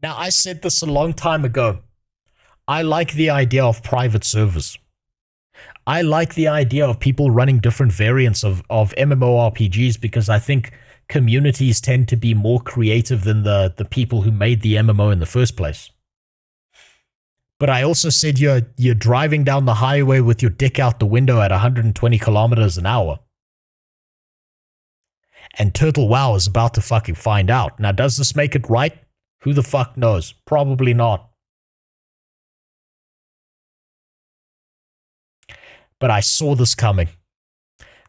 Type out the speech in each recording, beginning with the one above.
Now, I said this a long time ago. I like the idea of private servers. I like the idea of people running different variants of MMORPGs because I think communities tend to be more creative than the people who made the MMO in the first place. But I also said you're driving down the highway with your dick out the window at 120 kilometers an hour. And Turtle WoW is about to fucking find out. Now, does this make it right? Who the fuck knows? Probably not. But I saw this coming.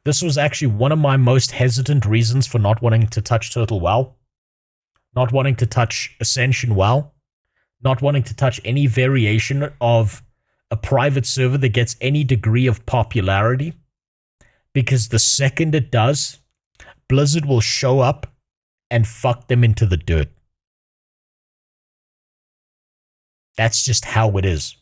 This was actually one of my most hesitant reasons for not wanting to touch Turtle WoW. Not wanting to touch Ascension WoW. Not wanting to touch any variation of a private server that gets any degree of popularity. Because the second it does, Blizzard will show up and fuck them into the dirt. That's just how it is.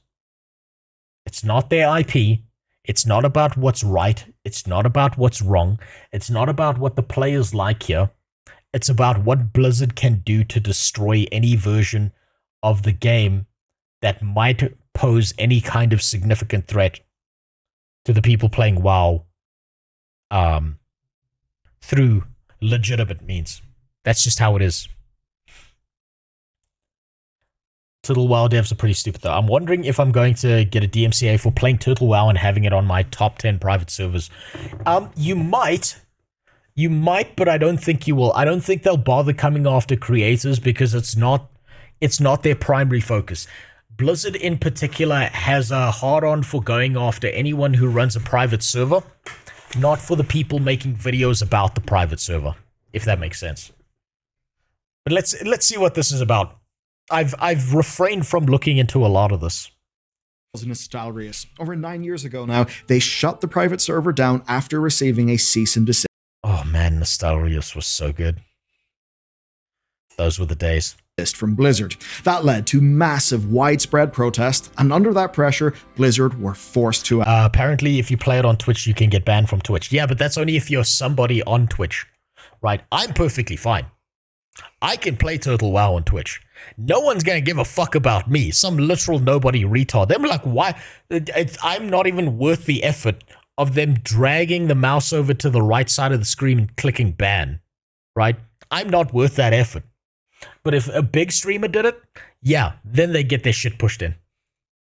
It's not their IP. It's not about what's right. It's not about what's wrong. It's not about what the players like here. It's about what Blizzard can do to destroy any version of the game that might pose any kind of significant threat to the people playing WoW through legitimate means. That's just how it is. Turtle WoW devs are pretty stupid though. I'm wondering if I'm going to get a DMCA for playing Turtle WoW and having it on my top 10 private servers. You might, but I don't think you will. I don't think they'll bother coming after creators because it's not their primary focus. Blizzard in particular has a hard-on for going after anyone who runs a private server, not for the people making videos about the private server, if that makes sense. But let's see what this is about. I've refrained from looking into a lot of this. Nostalrius. Over 9 years ago now, they shut the private server down after receiving a cease and desist. Oh man, Nostalrius was so good. Those were the days. From Blizzard. That led to massive, widespread protest, and under that pressure, Blizzard were forced to... apparently, if you play it on Twitch, you can get banned from Twitch. Yeah, but that's only if you're somebody on Twitch, right? I'm perfectly fine. I can play Turtle WoW on Twitch. No one's going to give a fuck about me. Some literal nobody retard. They're like, why? I'm not even worth the effort of them dragging the mouse over to the right side of the screen and clicking ban, right? I'm not worth that effort. But if a big streamer did it, yeah, then they get their shit pushed in.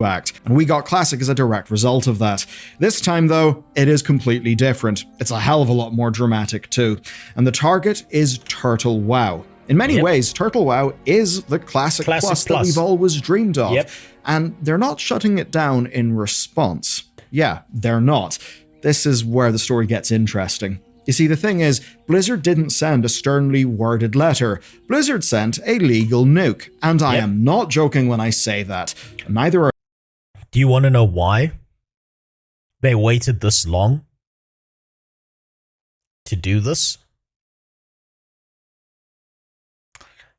Act. And we got Classic as a direct result of that. This time, though, it is completely different. It's a hell of a lot more dramatic, too. And the target is Turtle WoW. In many ways, Turtle WoW is the Classic Plus that we've always dreamed of. Yep. And they're not shutting it down in response. Yeah, they're not. This is where the story gets interesting. You see, the thing is, Blizzard didn't send a sternly worded letter. Blizzard sent a legal nuke. And I am not joking when I say that. Neither are... Do you want to know why they waited this long to do this?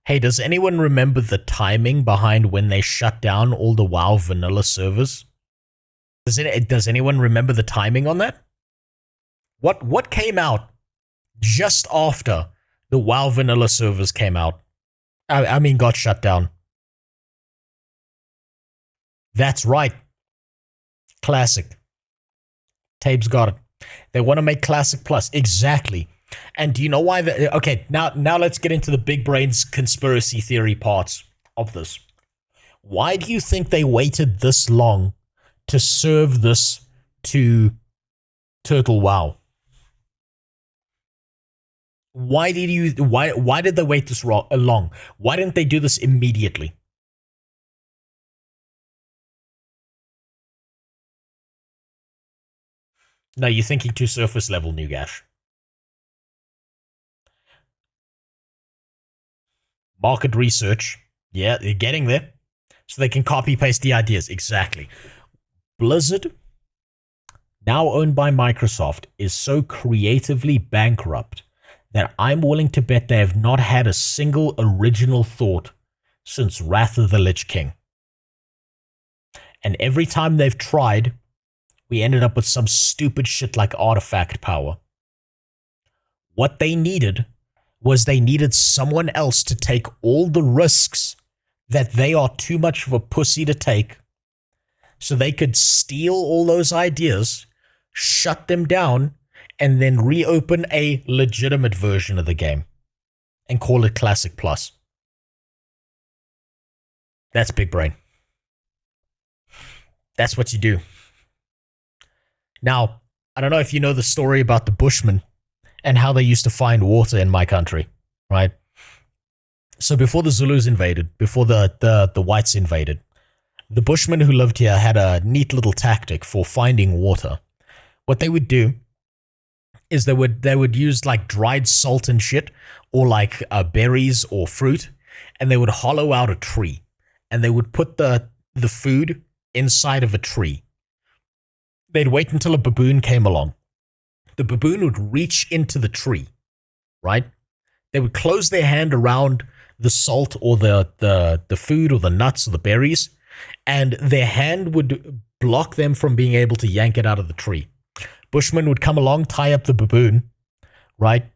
Hey, does anyone remember the timing behind when they shut down all the WoW vanilla servers? Does anyone remember the timing on that? What came out just after the WoW vanilla servers came out? I mean, got shut down. That's right. Classic. Tabe's got it. They want to make Classic Plus. Exactly. And do you know why? Okay, now let's get into the big brains conspiracy theory parts of this. Why do you think they waited this long to serve this to Turtle WoW? Why did they wait this long? Why didn't they do this immediately? No, you're thinking too surface level, Nugash. Market research. Yeah, they're getting there. So they can copy paste the ideas. Exactly. Blizzard, now owned by Microsoft, is so creatively bankrupt that I'm willing to bet they have not had a single original thought since Wrath of the Lich King. And every time they've tried, we ended up with some stupid shit like artifact power. What they needed was they needed someone else to take all the risks that they are too much of a pussy to take, so they could steal all those ideas, shut them down, and then reopen a legitimate version of the game and call it Classic Plus. That's big brain. That's what you do. Now, I don't know if you know the story about the Bushmen and how they used to find water in my country, right? So before the Zulus invaded, before the whites invaded, the Bushmen who lived here had a neat little tactic for finding water. What they would do is they would use like dried salt and shit, or like berries or fruit, and they would hollow out a tree, and they would put the food inside of a tree. They'd wait until a baboon came along. The baboon would reach into the tree, right? They would close their hand around the salt or the food or the nuts or the berries, and their hand would block them from being able to yank it out of the tree. Bushman would come along, tie up the baboon, right?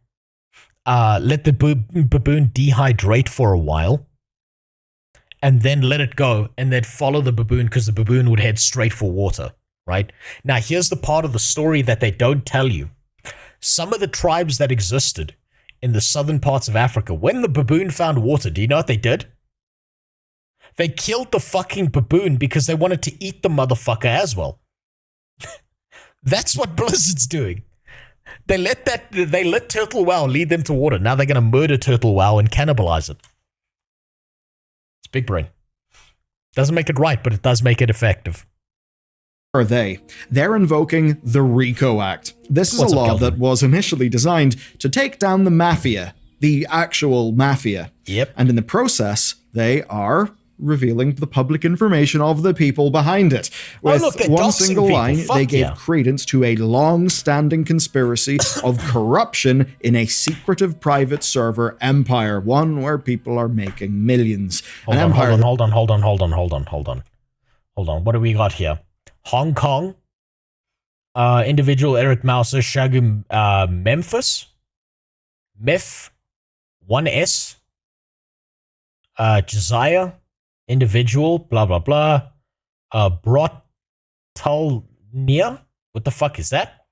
Let the baboon dehydrate for a while, and then let it go, and then follow the baboon, because the baboon would head straight for water, right? Now, here's the part of the story that they don't tell you. Some of the tribes that existed in the southern parts of Africa, when the baboon found water, do you know what they did? They killed the fucking baboon because they wanted to eat the motherfucker as well. That's what Blizzard's doing. They let Turtle WoW lead them to water. Now they're going to murder Turtle WoW and cannibalize it. It's big brain. Doesn't make it right, but it does make it effective. Are they? They're invoking the RICO Act. This is a law that was initially designed to take down the mafia, the actual mafia. Yep. And in the process, they are revealing the public information of the people behind it. With one single line, they gave credence to a long-standing conspiracy of corruption in a secretive private server empire, one where people are making millions. Hold on. What do we got here? Hong Kong, individual Eric Mauser, Shagu Memphis, Meth, 1S, Josiah, individual, blah, blah, blah, Brotalnia, what the fuck is that?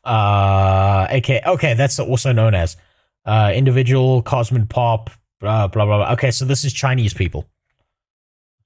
Okay, that's also known as individual, Cosmin Pop, blah, blah, blah. Okay, so this is Chinese people.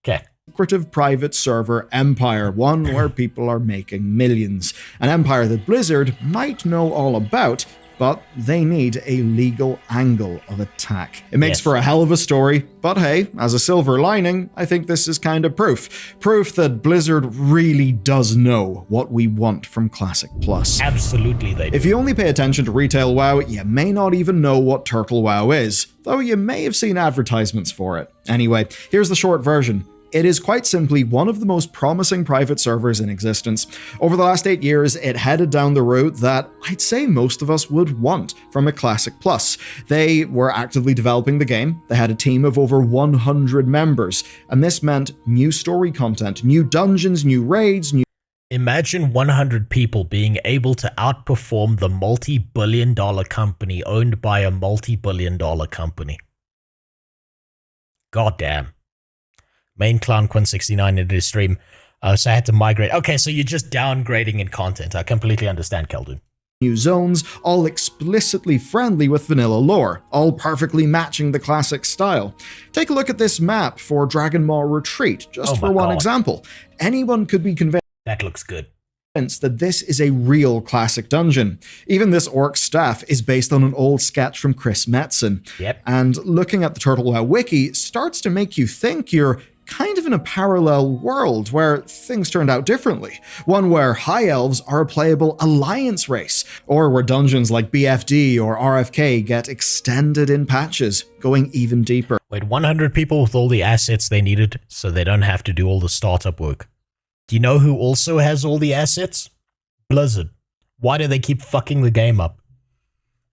Okay. Secretive private server empire, one where people are making millions. An empire that Blizzard might know all about, but they need a legal angle of attack. It makes for a hell of a story, but hey, as a silver lining, I think this is kind of proof. Proof that Blizzard really does know what we want from Classic Plus. Absolutely they do. If you only pay attention to retail WoW, you may not even know what Turtle WoW is, though you may have seen advertisements for it. Anyway, here's the short version. It is quite simply one of the most promising private servers in existence. Over the last 8 years, it headed down the route that I'd say most of us would want from a Classic Plus. They were actively developing the game, they had a team of over 100 members, and this meant new story content, new dungeons, new raids, new... Imagine 100 people being able to outperform the multi-billion-dollar company owned by a multi-billion-dollar company. God damn. Main Clown Quinn 69 in his stream, so I had to migrate. Okay, so you're just downgrading in content. I completely understand, Keldon. New zones, all explicitly friendly with vanilla lore, all perfectly matching the classic style. Take a look at this map for Dragon Maw Retreat, just for one example. Anyone could be convinced that looks good. That this is a real classic dungeon. Even this orc staff is based on an old sketch from Chris Metzen. Yep. And looking at the Turtle WoW wiki starts to make you think you're kind of in a parallel world where things turned out differently. One where high elves are a playable alliance race, or where dungeons like BFD or RFK get extended in patches, going even deeper. Wait, 100 people with all the assets they needed so they don't have to do all the startup work. Do you know who also has all the assets? Blizzard. Why do they keep fucking the game up?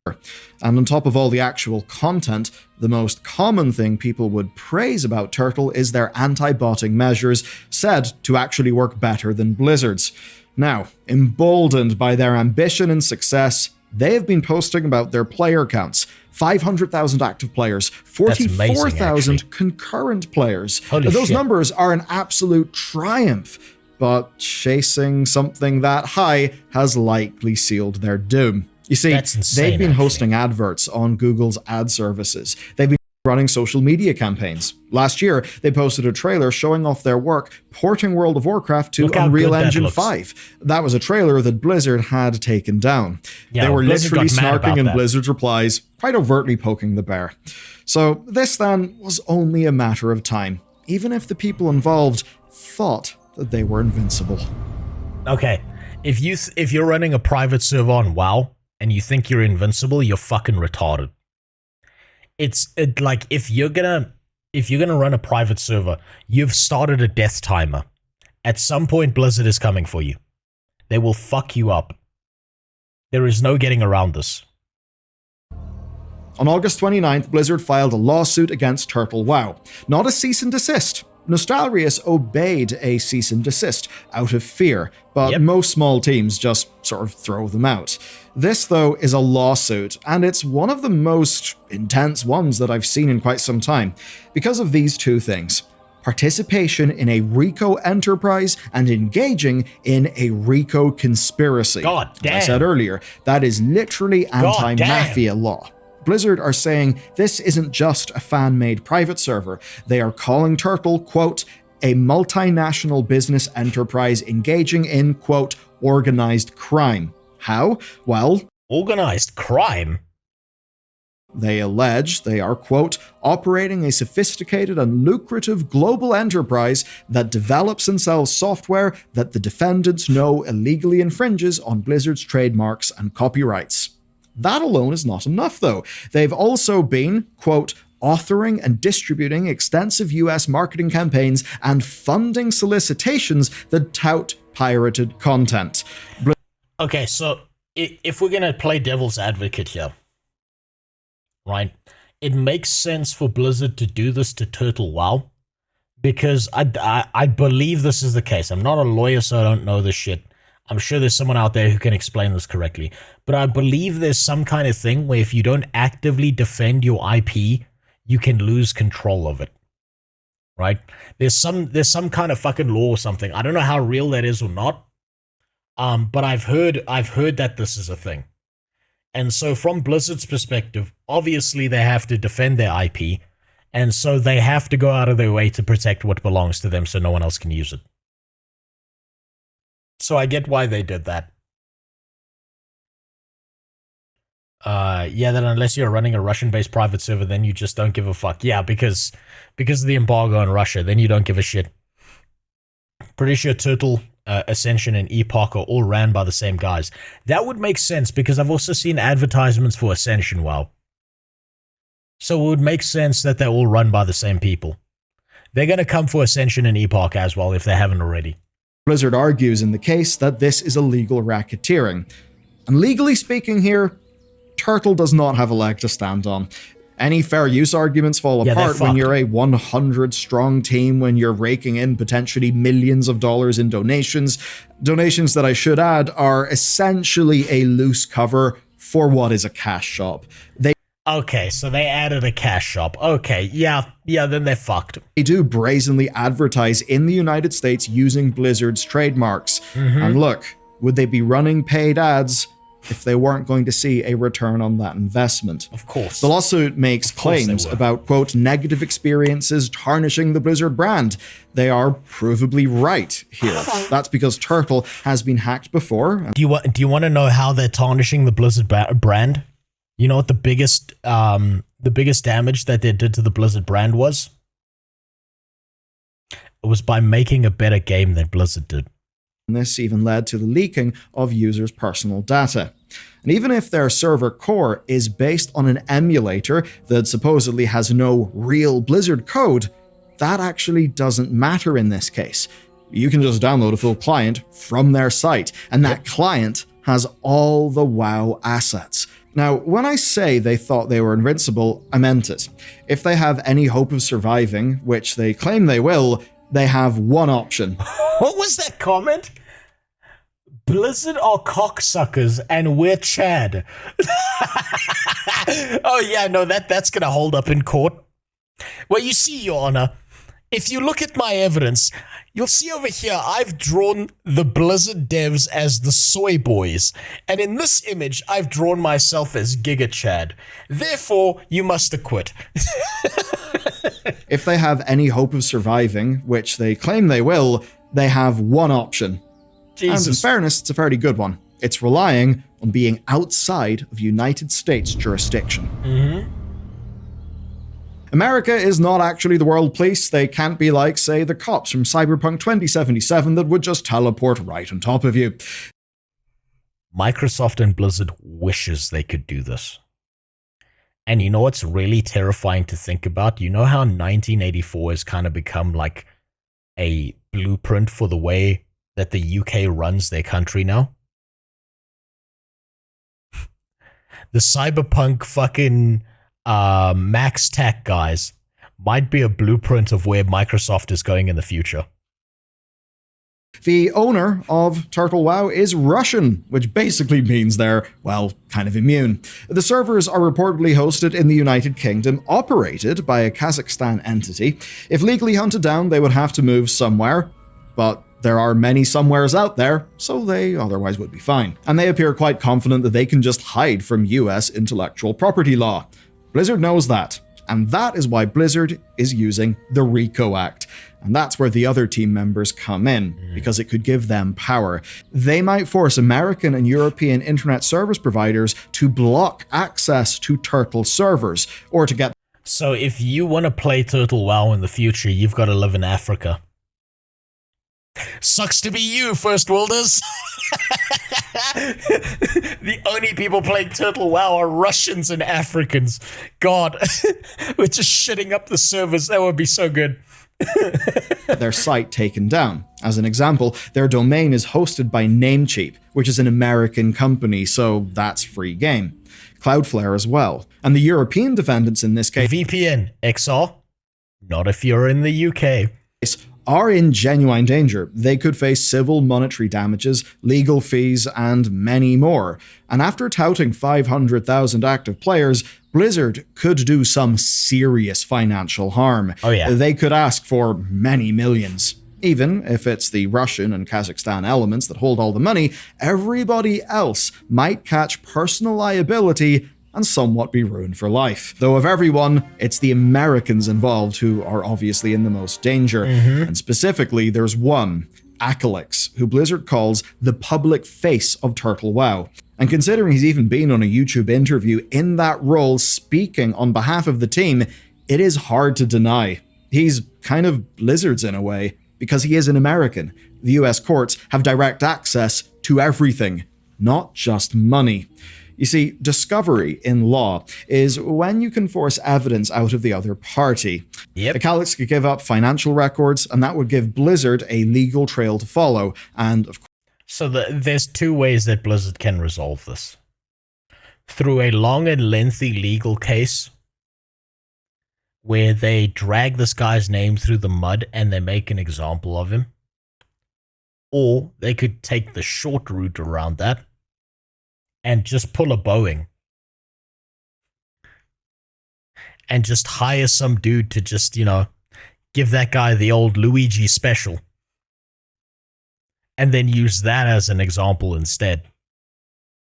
And on top of all the actual content, the most common thing people would praise about Turtle is their anti-botting measures, said to actually work better than Blizzard's. Now, emboldened by their ambition and success, they have been posting about their player counts. 500,000 active players, 44,000 concurrent players. Holy Those shit. numbers are an absolute triumph, but chasing something that high has likely sealed their doom. You see, That's insane, they've been actually. hosting adverts on Google's ad services. They've been running social media campaigns. Last year, they posted a trailer showing off their work porting World of Warcraft to Look how Unreal good that Engine looks. 5. That was a trailer that Blizzard had taken down. Yeah, They were Blizzard literally got mad about snarking in that. Blizzard's replies, quite overtly poking the bear. So this then was only a matter of time, even if the people involved thought that they were invincible. Okay, if you're running a private server on WoW and you think you're invincible, you're fucking retarded. It's like if you're gonna run a private server, you've started a death timer. At some point, Blizzard is coming for you. They will fuck you up. There is no getting around this. On August 29th, Blizzard filed a lawsuit against Turtle WoW. Not a cease and desist. Nostalrius obeyed a cease and desist out of fear, but Yep. most small teams just sort of throw them out. This, though, is a lawsuit, and it's one of the most intense ones that I've seen in quite some time, because of these two things. Participation in a RICO enterprise and engaging in a RICO conspiracy. God damn. As I said earlier, that is literally anti-mafia law. Blizzard are saying this isn't just a fan-made private server. They are calling Turtle, quote, a multinational business enterprise engaging in, quote, organized crime. How? Well, Organized crime? they allege they are, quote, operating a sophisticated and lucrative global enterprise that develops and sells software that the defendants know illegally infringes on Blizzard's trademarks and copyrights. That alone is not enough, though. They've also been, quote, authoring and distributing extensive US marketing campaigns and funding solicitations that tout pirated content. Okay, so if we're gonna play devil's advocate here, right? It makes sense for Blizzard to do this to Turtle WoW, because I believe this is the case. I'm not a lawyer, so I don't know this shit. I'm sure there's someone out there who can explain this correctly. But I believe there's some kind of thing where if you don't actively defend your IP, you can lose control of it. Right? There's some kind of fucking law or something. I don't know how real that is or not. But I've heard that this is a thing. And so from Blizzard's perspective, obviously they have to defend their IP, and so they have to go out of their way to protect what belongs to them so no one else can use it. So I get why they did that. Yeah, that unless you're running a Russian-based private server, then you just don't give a fuck. Yeah, because of the embargo on Russia, then you don't give a shit. Pretty sure Turtle, Ascension, and Epoch are all ran by the same guys. That would make sense because I've also seen advertisements for Ascension WoW. So it would make sense that they're all run by the same people. They're going to come for Ascension and Epoch as well if they haven't already. Blizzard argues in the case that this is illegal racketeering. And legally speaking here, Turtle does not have a leg to stand on. Any fair use arguments fall apart when you're a 100-strong team, when you're raking in potentially millions of dollars in donations. Donations that I should add are essentially a loose cover for what is a cash shop. Okay, so they added a cash shop. Okay, yeah, then they're fucked. They do brazenly advertise in the United States using Blizzard's trademarks. And look, would they be running paid ads if they weren't going to see a return on that investment? Of course. The lawsuit makes claims about, quote, negative experiences tarnishing the Blizzard brand. They are provably right here. That's because Turtle has been hacked before. Do you want to know how they're tarnishing the Blizzard brand? You know what the biggest damage that they did to the Blizzard brand was? It was by making a better game than Blizzard did. And this even led to the leaking of users' personal data. And even if their server core is based on an emulator that supposedly has no real Blizzard code, that actually doesn't matter in this case. You can just download a full client from their site, and that client has all the WoW assets. Now, when I say they thought they were invincible, I meant it. If they have any hope of surviving, which they claim they will, they have one option. What was that comment? Blizzard are cocksuckers and we're Chad. Oh yeah, no, that's gonna hold up in court. Well, you see, Your Honor, if you look at my evidence, you'll see over here I've drawn the Blizzard devs as the soy boys, and in this image I've drawn myself as Giga Chad. Therefore, you must acquit. If they have any hope of surviving, which they claim they will, they have one option. Jesus. And in fairness, it's a fairly good one. It's relying on being outside of United States jurisdiction. Mm-hmm. America is not actually the world police. They can't be like, say, the cops from Cyberpunk 2077 that would just teleport right on top of you. Microsoft and Blizzard wishes they could do this. And you know what's really terrifying to think about? You know how 1984 has kind of become like a blueprint for the way that the UK runs their country now? The cyberpunk fucking max tech guys might be a blueprint of where Microsoft is going in the future. The owner of Turtle WoW is Russian, which basically means they're, well, kind of immune. The servers are reportedly hosted in the United Kingdom, operated by a Kazakhstan entity. If legally hunted down, they would have to move somewhere, but there are many somewheres out there, so they otherwise would be fine. And they appear quite confident that they can just hide from US intellectual property law. Blizzard knows that, and that is why Blizzard is using the RICO Act. And that's where the other team members come in, because it could give them power. They might force American and European internet service providers to block access to Turtle servers, or to get... So if you want to play Turtle WoW in the future, you've got to live in Africa. Sucks to be you, First Worlders. The only people playing Turtle WoW are Russians and Africans. God, we're just shitting up the servers. That would be so good. their site taken down. As an example, their domain is hosted by Namecheap, which is an American company, so that's free game. Cloudflare as well. And the European defendants in this case... VPN, XR? Not if you're in the UK. ...are in genuine danger. They could face civil monetary damages, legal fees, and many more. And after touting 500,000 active players, Blizzard could do some serious financial harm. Oh yeah. They could ask for many millions. Even if it's the Russian and Kazakhstan elements that hold all the money, everybody else might catch personal liability and somewhat be ruined for life. Though of everyone, it's the Americans involved who are obviously in the most danger. And specifically, there's one, Acalix, who Blizzard calls the public face of Turtle WoW. And considering he's even been on a YouTube interview in that role speaking on behalf of the team, it is hard to deny. He's kind of Blizzard's in a way, because he is an American. The US courts have direct access to everything, not just money. You see, discovery in law is when you can force evidence out of the other party. Yep. Acalix could give up financial records, and that would give Blizzard a legal trail to follow. And of course, so there's two ways that Blizzard can resolve this. Through a long and lengthy legal case, where they drag this guy's name through the mud and they make an example of him. Or they could take the short route around that and just pull a Boeing and just hire some dude to just, give that guy the old Luigi special and then use that as an example instead.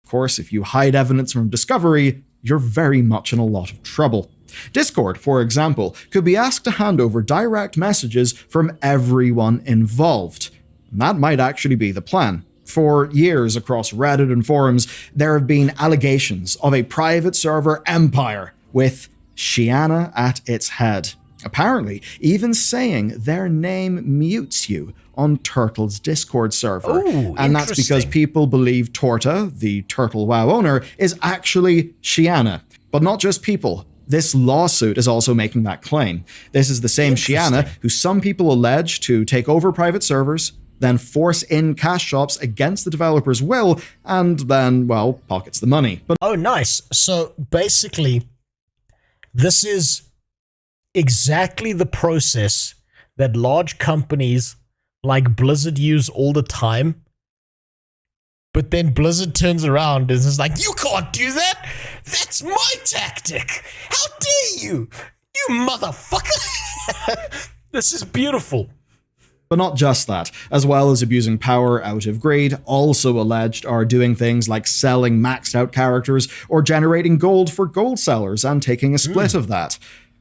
Of course, if you hide evidence from discovery, you're very much in a lot of trouble. Discord, for example, could be asked to hand over direct messages from everyone involved. And that might actually be the plan. For years across Reddit and forums, there have been allegations of a private server empire with Shiana at its head. Apparently, even saying their name mutes you on Turtle's Discord server. Ooh, and that's because people believe Torta, the Turtle WoW owner, is actually Shiana. But not just people. This lawsuit is also making that claim. This is the same Shiana who some people allege to take over private servers, then force in cash shops against the developer's will, and then, well, pockets the money. But oh, nice. So basically, this is exactly the process that large companies like Blizzard use all the time But then Blizzard turns around and is like, you can't do that. That's my tactic. How dare you? You motherfucker. This is beautiful. But not just that, as well as abusing power out of greed, also alleged are doing things like selling maxed out characters or generating gold for gold sellers and taking a split of that.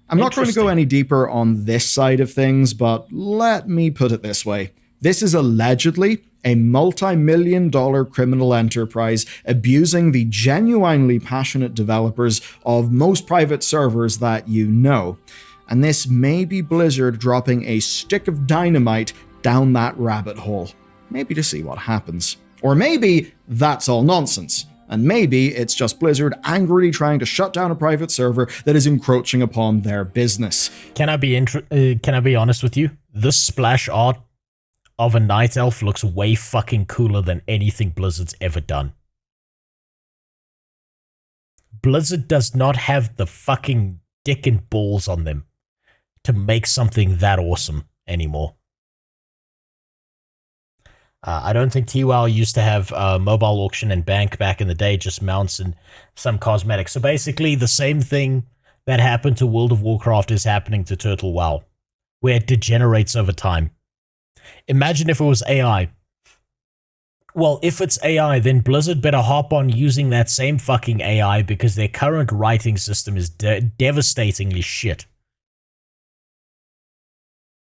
I'm not going to go any deeper on this side of things, but let me put it this way. This is allegedly a multi-million-dollar criminal enterprise abusing the genuinely passionate developers of most private servers that you know. And this may be Blizzard dropping a stick of dynamite down that rabbit hole. Maybe to see what happens. Or maybe that's all nonsense. And maybe it's just Blizzard angrily trying to shut down a private server that is encroaching upon their business. Can I be honest with you? This splash art of a night elf looks way fucking cooler than anything Blizzard's ever done. Blizzard does not have the fucking dick and balls on them to make something that awesome anymore. I don't think TWoW used to have mobile auction and bank back in the day, just mounts and some cosmetics. So basically the same thing that happened to World of Warcraft is happening to Turtle WoW, where it degenerates over time. Imagine if it was AI. Well, if it's AI, then Blizzard better hop on using that same fucking AI because their current writing system is devastatingly shit.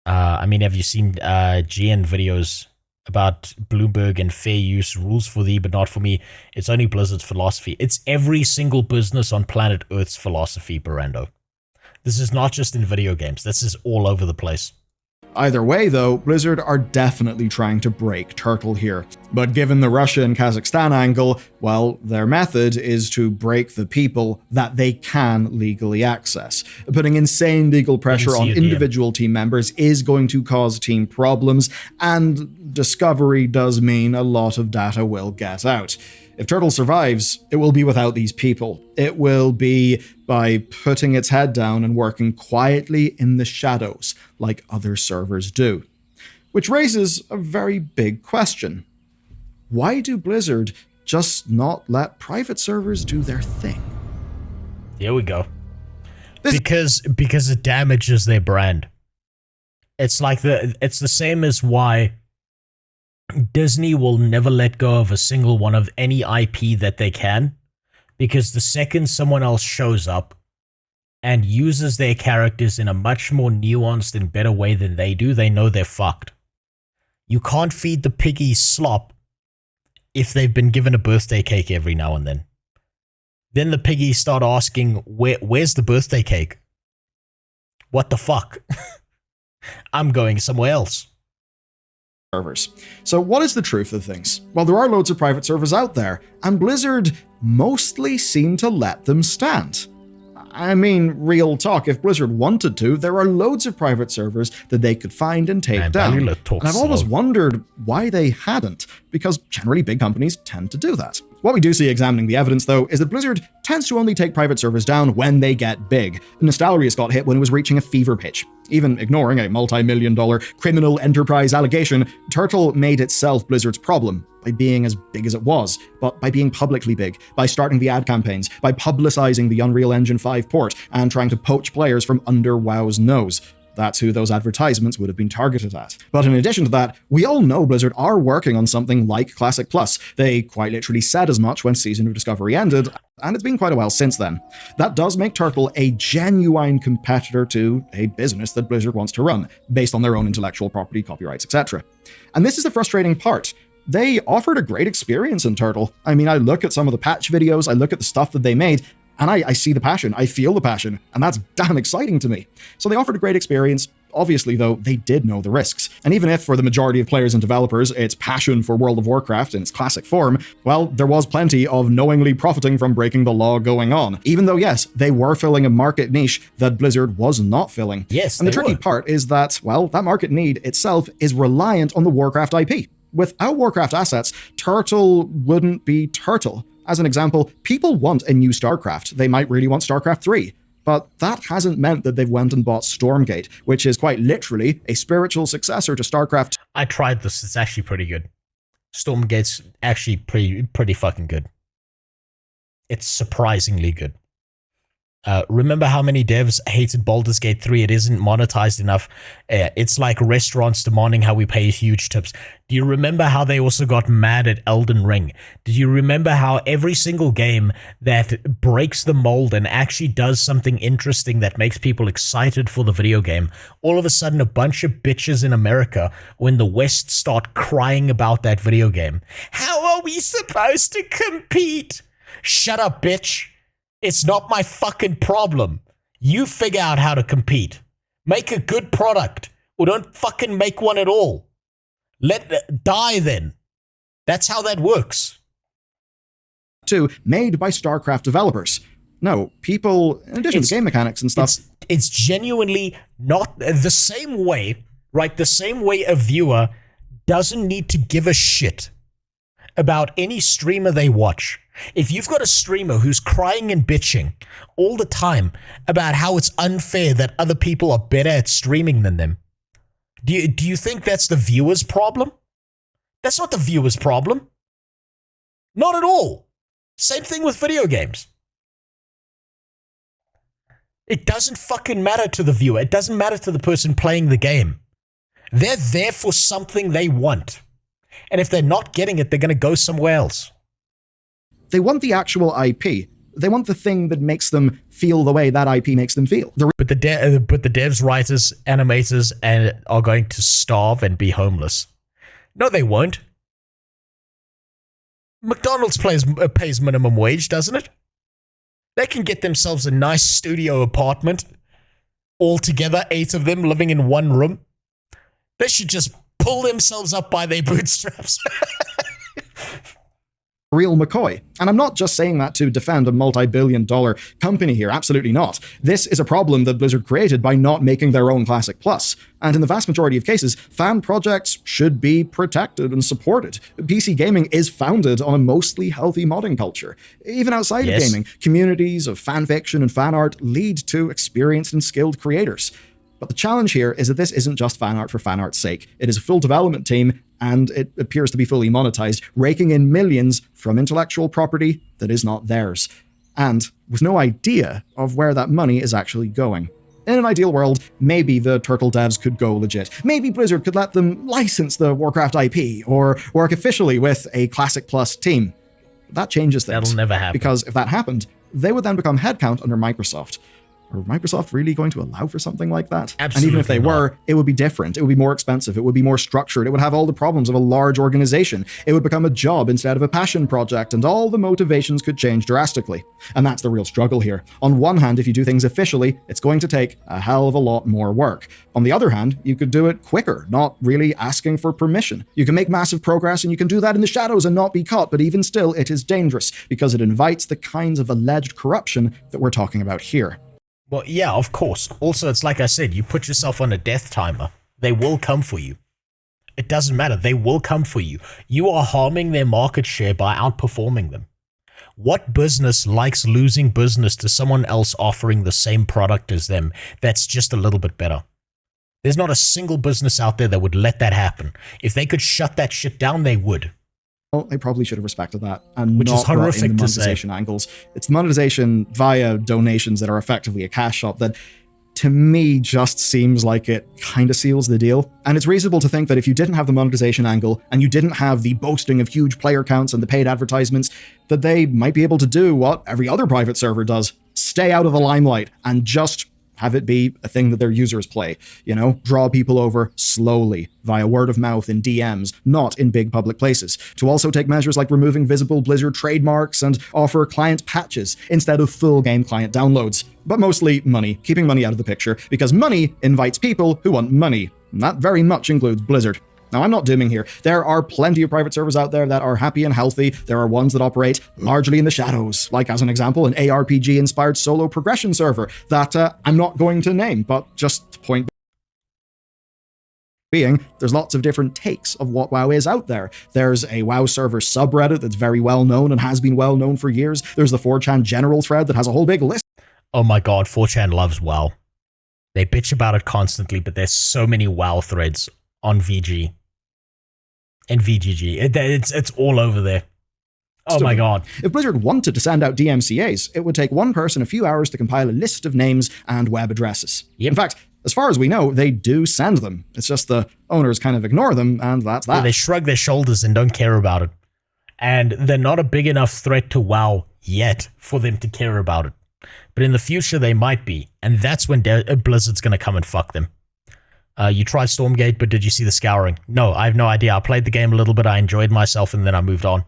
I mean, have you seen GN videos about Bloomberg and fair use, rules for thee but not for me? It's only Blizzard's philosophy. It's every single business on planet Earth's philosophy, Barando. This is not just in video games. This is all over the place. Either way, though, Blizzard are definitely trying to break Turtle here. But given the Russia and Kazakhstan angle, well, their method is to break the people that they can legally access. Putting insane legal pressure on individual team members is going to cause team problems, and discovery does mean a lot of data will get out. If Turtle survives, it will be without these people. It will be by putting its head down and working quietly in the shadows, like other servers do. Which raises a very big question. Why do Blizzard just not let private servers do their thing? Here we go. Because it damages their brand. It's the same as why Disney will never let go of a single one of any IP that they can, because the second someone else shows up and uses their characters in a much more nuanced and better way than they do, they know they're fucked. You can't feed the piggies slop if they've been given a birthday cake every now and then. Then the piggies start asking, where's the birthday cake? What the fuck? I'm going somewhere else. Servers. So what is the truth of things? Well, there are loads of private servers out there, and Blizzard mostly seem to let them stand. I mean, real talk, if Blizzard wanted to, there are loads of private servers that they could find and take down. And I've always wondered why they hadn't, because generally big companies tend to do that. What we do see examining the evidence, though, is that Blizzard tends to only take private servers down when they get big. Nostalrius got hit when it was reaching a fever pitch. Even ignoring a multi-million-dollar criminal enterprise allegation, Turtle made itself Blizzard's problem by being as big as it was, but by being publicly big, by starting the ad campaigns, by publicizing the Unreal Engine 5 port, and trying to poach players from under WoW's nose. That's who those advertisements would have been targeted at. But in addition to that, we all know Blizzard are working on something like Classic Plus. They quite literally said as much when Season of Discovery ended, and it's been quite a while since then. That does make Turtle a genuine competitor to a business that Blizzard wants to run, based on their own intellectual property, copyrights, etc. And this is the frustrating part. They offered a great experience in Turtle. I mean, I look at some of the patch videos, I look at the stuff that they made, and I see the passion, I feel the passion, and that's damn exciting to me. So they offered a great experience. Obviously, though, they did know the risks. And even if, for the majority of players and developers, it's passion for World of Warcraft in its classic form, well, there was plenty of knowingly profiting from breaking the law going on. Even though, yes, they were filling a market niche that Blizzard was not filling. Yes, and the tricky part is that, well, that market need itself is reliant on the Warcraft IP. Without Warcraft assets, Turtle wouldn't be Turtle. As an example, people want a new StarCraft. They might really want StarCraft 3. But that hasn't meant that they've went and bought Stormgate, which is quite literally a spiritual successor to StarCraft. I tried this. It's actually pretty good. Stormgate's actually pretty fucking good. It's surprisingly good. Remember how many devs hated Baldur's Gate 3? It isn't monetized enough. It's like restaurants demanding how we pay huge tips. Do you remember how they also got mad at Elden Ring? Did you remember how every single game that breaks the mold and actually does something interesting that makes people excited for the video game, all of a sudden a bunch of bitches in America when the West start crying about that video game? How are we supposed to compete? Shut up, bitch. It's not my fucking problem. You figure out how to compete. Make a good product, or don't fucking make one at all. Die then. That's how that works. Made by StarCraft developers. No, people, in addition to game mechanics and stuff. It's genuinely not the same way, right? The same way a viewer doesn't need to give a shit about any streamer they watch. If you've got a streamer who's crying and bitching all the time about how it's unfair that other people are better at streaming than them, do you think that's the viewer's problem? That's not the viewer's problem. Not at all. Same thing with video games. It doesn't fucking matter to the viewer. It doesn't matter to the person playing the game. They're there for something they want. And if they're not getting it, they're going to go somewhere else. They want the actual IP. They want the thing that makes them feel the way that IP makes them feel. But the devs, writers, animators are going to starve and be homeless. No, they won't. McDonald's pays minimum wage, doesn't it? They can get themselves a nice studio apartment, all together, 8 of them living in one room. They should just pull themselves up by their bootstraps. Real McCoy. And I'm not just saying that to defend a multi-billion-dollar company here, absolutely not. This is a problem that Blizzard created by not making their own Classic Plus. And in the vast majority of cases, fan projects should be protected and supported. PC gaming is founded on a mostly healthy modding culture. Even outside of gaming, communities of fan fiction and fan art lead to experienced and skilled creators. But the challenge here is that this isn't just fan art for fan art's sake. It is a full development team, and it appears to be fully monetized, raking in millions from intellectual property that is not theirs, and with no idea of where that money is actually going. In an ideal world, maybe the Turtle devs could go legit. Maybe Blizzard could let them license the Warcraft IP, or work officially with a Classic Plus team. That changes things. That'll never happen. Because if that happened, they would then become headcount under Microsoft. Are Microsoft really going to allow for something like that? Absolutely. And even if they were, it would be different. It would be more expensive. It would be more structured. It would have all the problems of a large organization. It would become a job instead of a passion project, and all the motivations could change drastically. And that's the real struggle here. On one hand, if you do things officially, it's going to take a hell of a lot more work. On the other hand, you could do it quicker, not really asking for permission. You can make massive progress, and you can do that in the shadows and not be caught, but even still, it is dangerous because it invites the kinds of alleged corruption that we're talking about here. Well, yeah, of course. Also, it's like I said, you put yourself on a death timer. They will come for you. It doesn't matter. They will come for you. You are harming their market share by outperforming them. What business likes losing business to someone else offering the same product as them that's just a little bit better? There's not a single business out there that would let that happen. If they could shut that shit down, they would. Well, they probably should have respected that, and which not is horrific in the to say. monetization angles. It's the monetization via donations that are effectively a cash shop that, to me, just seems like it kind of seals the deal. And it's reasonable to think that if you didn't have the monetization angle, and you didn't have the boasting of huge player counts and the paid advertisements, that they might be able to do what every other private server does: stay out of the limelight and just have it be a thing that their users play, draw people over slowly via word of mouth in DMs, not in big public places. To also take measures like removing visible Blizzard trademarks and offer client patches instead of full game client downloads. But mostly money, keeping money out of the picture, because money invites people who want money. And that very much includes Blizzard. Now, I'm not dooming here. There are plenty of private servers out there that are happy and healthy. There are ones that operate largely in the shadows, like, as an example, an ARPG-inspired solo progression server that I'm not going to name, but just the point being, there's lots of different takes of what WoW is out there. There's a WoW server subreddit that's very well known and has been well known for years. There's the 4chan general thread that has a whole big list. Oh my god, 4chan loves WoW. They bitch about it constantly, but there's so many WoW threads on VG. and VGG. It's all over there. Oh my god. If Blizzard wanted to send out DMCAs, it would take one person a few hours to compile a list of names and web addresses. Yep. In fact, as far as we know, they do send them. It's just the owners kind of ignore them, and that's that. Yeah, they shrug their shoulders and don't care about it. And they're not a big enough threat to WoW yet for them to care about it. But in the future, they might be. And that's when Blizzard's going to come and fuck them. You tried Stormgate, but did you see the scouring? No, I have no idea. I played the game a little bit, I enjoyed myself, and then I moved on.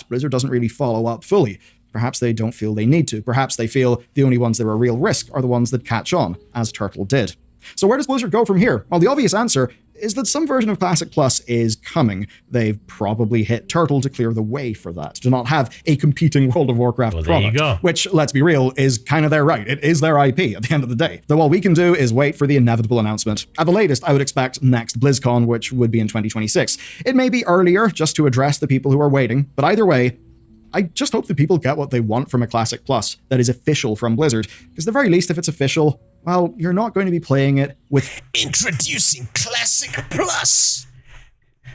Blizzard doesn't really follow up fully. Perhaps they don't feel they need to. Perhaps they feel the only ones that are a real risk are the ones that catch on, as Turtle did. So where does Blizzard go from here? Well, the obvious answer is that some version of Classic Plus is coming. They've probably hit Turtle to clear the way for that, to not have a competing World of Warcraft Well, there product, you go. which, let's be real, is kind of their right. It is their IP at the end of the day. Though all we can do is wait for the inevitable announcement. At the latest, I would expect next BlizzCon, which would be in 2026. It may be earlier, just to address the people who are waiting, but either way, I just hope that people get what they want from a Classic Plus that is official from Blizzard, because at the very least, if it's official, well, you're not going to be playing it with... Introducing Classic Plus!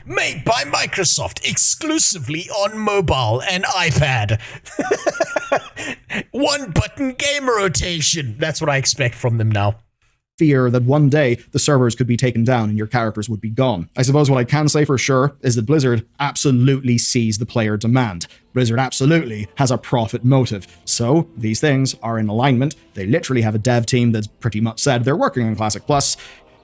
Made by Microsoft exclusively on mobile and iPad. One button game rotation. That's what I expect from them now. Fear that one day the servers could be taken down and your characters would be gone. I suppose what I can say for sure is that Blizzard absolutely sees the player demand. Blizzard absolutely has a profit motive. So these things are in alignment. They literally have a dev team that's pretty much said they're working on Classic Plus.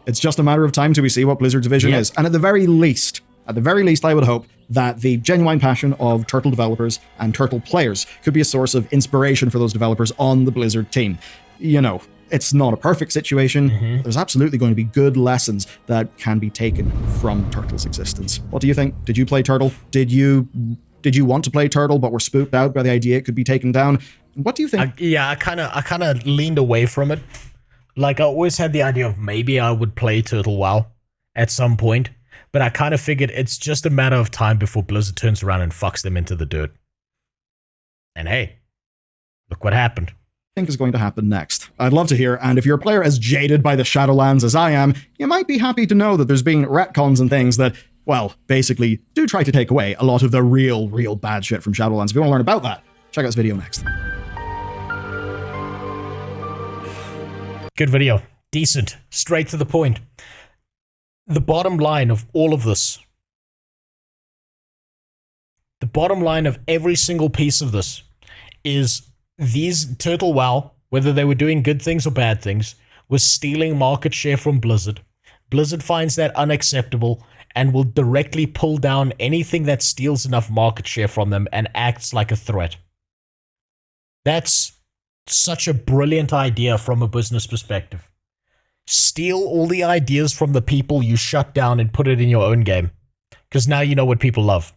It's just a matter of time till we see what Blizzard's vision is. And at the very least, I would hope that the genuine passion of Turtle developers and Turtle players could be a source of inspiration for those developers on the Blizzard team. You know, it's not a perfect situation. There's absolutely going to be good lessons that can be taken from Turtle's existence. What do you think? Did you play Turtle? Did you want to play Turtle but were spooked out by the idea it could be taken down? What do you think? I kind of leaned away from it. Like, I always had the idea of maybe I would play Turtle WoW at some point, but I kind of figured it's just a matter of time before Blizzard turns around and fucks them into the dirt. And hey, look what happened. Think is going to happen next? I'd love to hear, and if you're a player as jaded by the Shadowlands as I am, you might be happy to know that there's been retcons and things that, well, basically do try to take away a lot of the real bad shit from Shadowlands. If you want to learn about that, check out this video next. Good video. Decent. Straight to the point. The bottom line of all of this, the bottom line of every single piece of this is these Turtle WoW, whether they were doing good things or bad things, was stealing market share from Blizzard. Blizzard finds that unacceptable and will directly pull down anything that steals enough market share from them and acts like a threat. That's such a brilliant idea from a business perspective. Steal all the ideas from the people you shut down and put it in your own game. Because now you know what people love.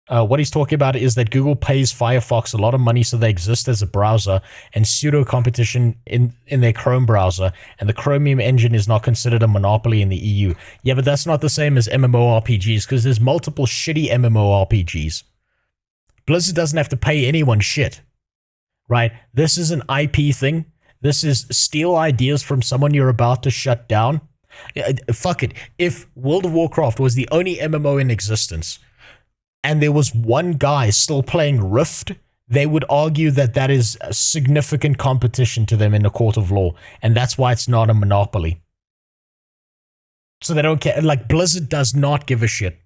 What he's talking about is that Google pays Firefox a lot of money so they exist as a browser and pseudo-competition in their Chrome browser, and the Chromium engine is not considered a monopoly in the EU. Yeah, but that's not the same as MMORPGs, because there's multiple shitty MMORPGs. Blizzard doesn't have to pay anyone shit, right? This is an IP thing. This is steal ideas from someone you're about to shut down. Fuck it. If World of Warcraft was the only MMO in existence, and there was one guy still playing Rift, they would argue that that is a significant competition to them in a court of law, and that's why it's not a monopoly. So they don't care. Like, Blizzard does not give a shit.